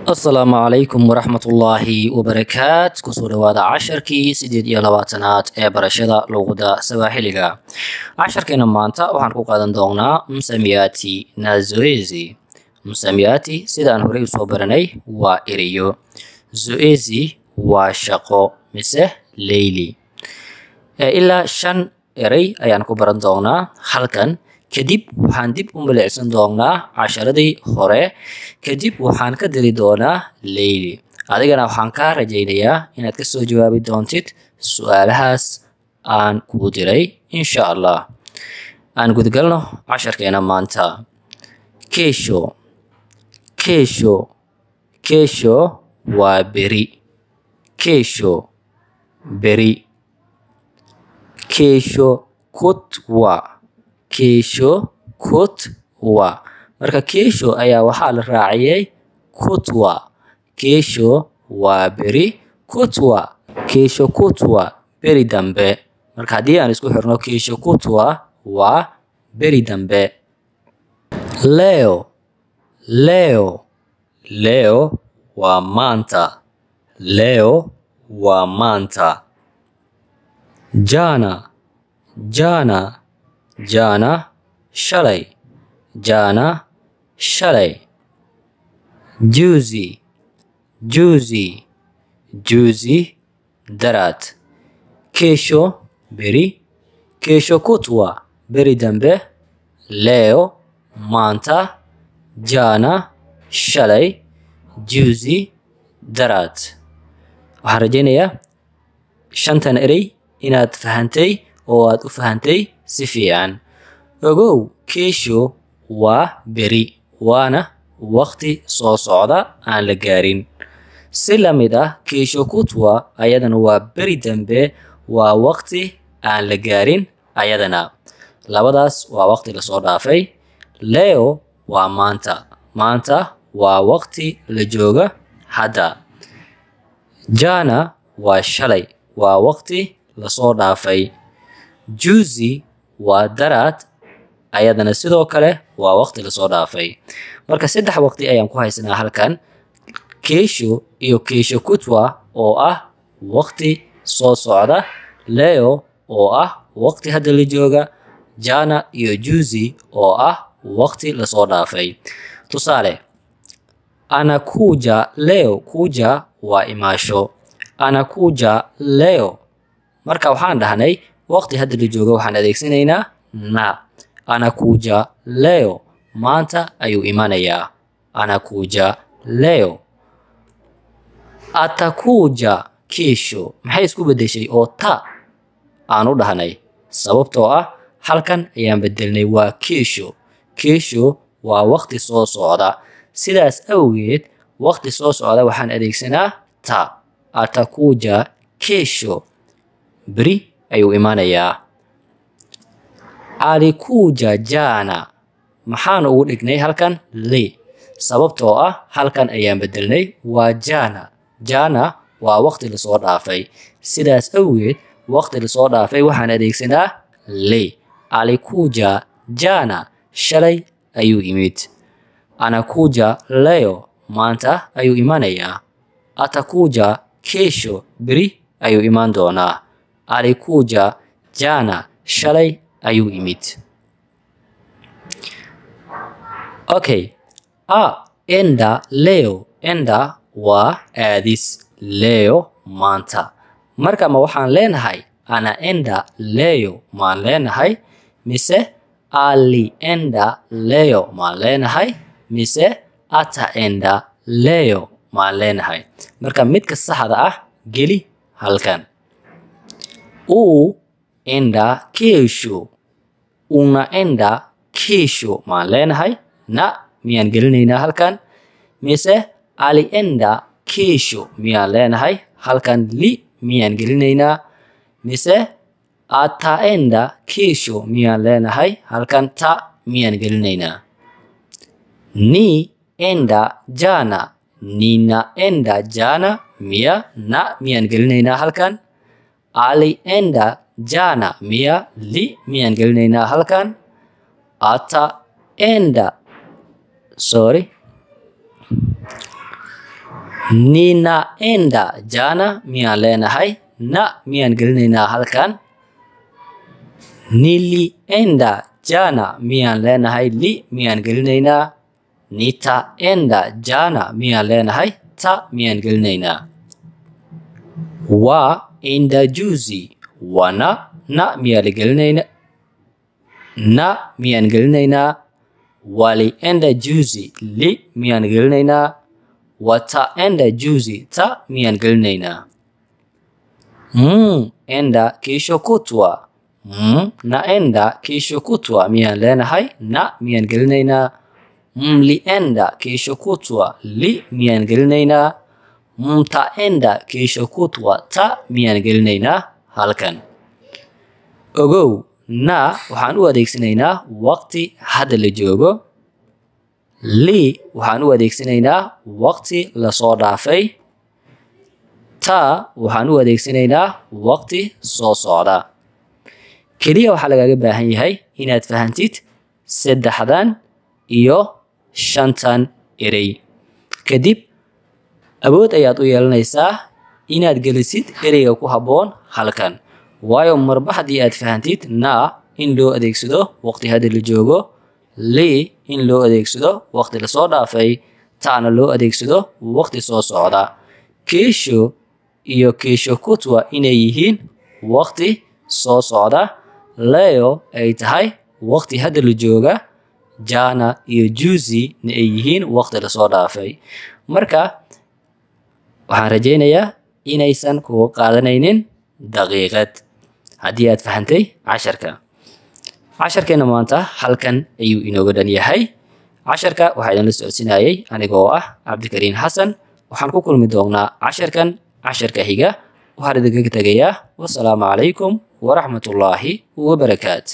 السلام عليكم ورحمة الله وبركاته كسور وهذا عشركي سيديد يا لباتنات برشدة لغدا سواحليغا عشركينا مانتا وحنكو قادن دوغنا مسمياتي نازويزي مسمياتي سيدان هوري صوبرني وإريو زويزي وشاقو مسه ليلي إلا شان إري أيانكو بران دوغنا حلقا kadib waxaan dib u milicsan doonaa casharadii hore kadib waxaan ka diri doonaa Layli adigana waxaan ka rajaynayaa inaad ka soo jawaabi doontid su'aalahaas aan ku diray insha Allah aan gudgalno casharkeena maanta keesho waa beri keesho kutwa keesho kutwa marka keesho ayaa waxaa la raaciyay kutwa keesho waa beri kutwa beri dambe marka haddii aan isku xirno keesho kutwa waa beri dambe leo waa maanta jana shalay juzi daraad keesho beri keesho kutwa beri dambe leo maanta jana shalay juzi daraad waxaan rajaynayaa shantan erey inaad fahantay oo aad u fahantay si fiican ogow keesho waa beri waana waqti soo socda aan la gaarin si la mid ah keesho kutwa ayadana waa beri dambe waa waqti aan la gaarin ayadana labadaas waa waqti la soo dhaafay leo waa maanta waa waqti la jooga hadda jana waa shalay waa waqti la soo dhaafay juzi waa daraad ayadana sidoo kale waa waqti la soo dhaafay marka saddex waqti ayaan ku haysanaa halkan keesho iyo keesho kutwa oo ah waqti soo socda leo oo ah waqti hadda la jooga jana iyo juzi oo ah waqti la soo dhaafay tusaale anakuja leo kuja waa imaasho anakuja leo marka waxaan dhahnay waqti hadda la jooga waxaan adeegsanaynaa na anakuja leo maanta ayuu imanayaa anakuja leo atakuja kesho maxay isku bedeshay oo ta aan u dhahnay sababtoo ah halkan ayaan bedelnay waa kesho waa waqti soo socda sidaas awgeed waqti soo socda waxaan adeegsanaa ta atakuja kesho beri ayuu imanayaa alikuja jana maxaan ugu dhignay halkan li sababtoo ah halkan ayaan bedelnay waa jana waa waqti la soo dhaafay sidaas awgeed waqti la soo dhaafay waxaan adeegsanaa li alikuja jana shalay ayuu yimid anakuja leo maanta ayuu imanayaa atakuja kesho beri ayuu imaan doonaa alikuja jana shalay ayuu yimid okay enda leo enda waa aadis leo maanta marka ma waxaan leenahay ana enda leo maan leenahay mise alienda leo maan leenahay mise ataenda leo maan leenahay marka midka saxda ah geli halkan enda kesho unaenda kesho maan leenahay na miyaan gelinaynaa halkan mise alienda kesho miyaan leenahay halkan li miyaan gelinaynaa mise ataenda kesho miyaan leenahay halkan ta miyaan gelinaynaa ni enda jana ninaenda jana miyaan gelinaynaa halkan alienda jana li miyaan gelinaynaa halkan ataenda sorry ninaenda jana miyaan leenahay na miyaan gelinaynaa halkan nilienda jana miyaan leenahay li miyaan gelinaynaa nitaenda jana miyaan leenahay ta miyaan gelinaynaa waenda juzi wana na miyaan gelinaynaa na miyaan gelinaynaa walienda juzi li miyaan gelinaynaa wataenda juzi ta miyaan gelinaynaa enda kesho kutwa naenda kesho kutwa miyaan leenahay na miyaan gelinaynaa mlienda kesho kutwa li miyaan gelinaynaa mtaenda kesho kutwa ta miyaan gelinaynaa halkan ogow na waxaan u adeegsanaynaa waqti hadda la joogo li waxaan u adeegsanaynaa waqti la soo dhaafay ta waxaan u adeegsanaynaa waqti soo socda kaliya waxaa lagaaga baahan yahay inaad fahantid saddexdan iyo shantan erey kadib awood ayaad u yeelanaysaa inaad gelisid ereyga ku habboon halkan waayo marba haddii aad fahantid na in loo adeegsado waqti hadda la joogo li in loo adeegsado waqti la soo dhaafay taana loo adeegsado waqti soo socda kesho iyo kesho kutwa inay yihiin waqti soo socda leo ay tahay waqti hadda la jooga jana iyo juzi na ay yihiin waqti la soo dhaafay marka waxaan rajaynayaa inaysan kugu qaadanaynin daqiiqad haddii aad fahantay casharkeena maanta halkan ayuu inooga dhan yahay casharka waxaa idinla socodsinayay anigoo ah cabdikariin xasan waxaan ku kulmi doonaa casharka xiga waxaan idinkaga tegayaa wasalaamu calaykum waraxmatullaahi wabarakaatu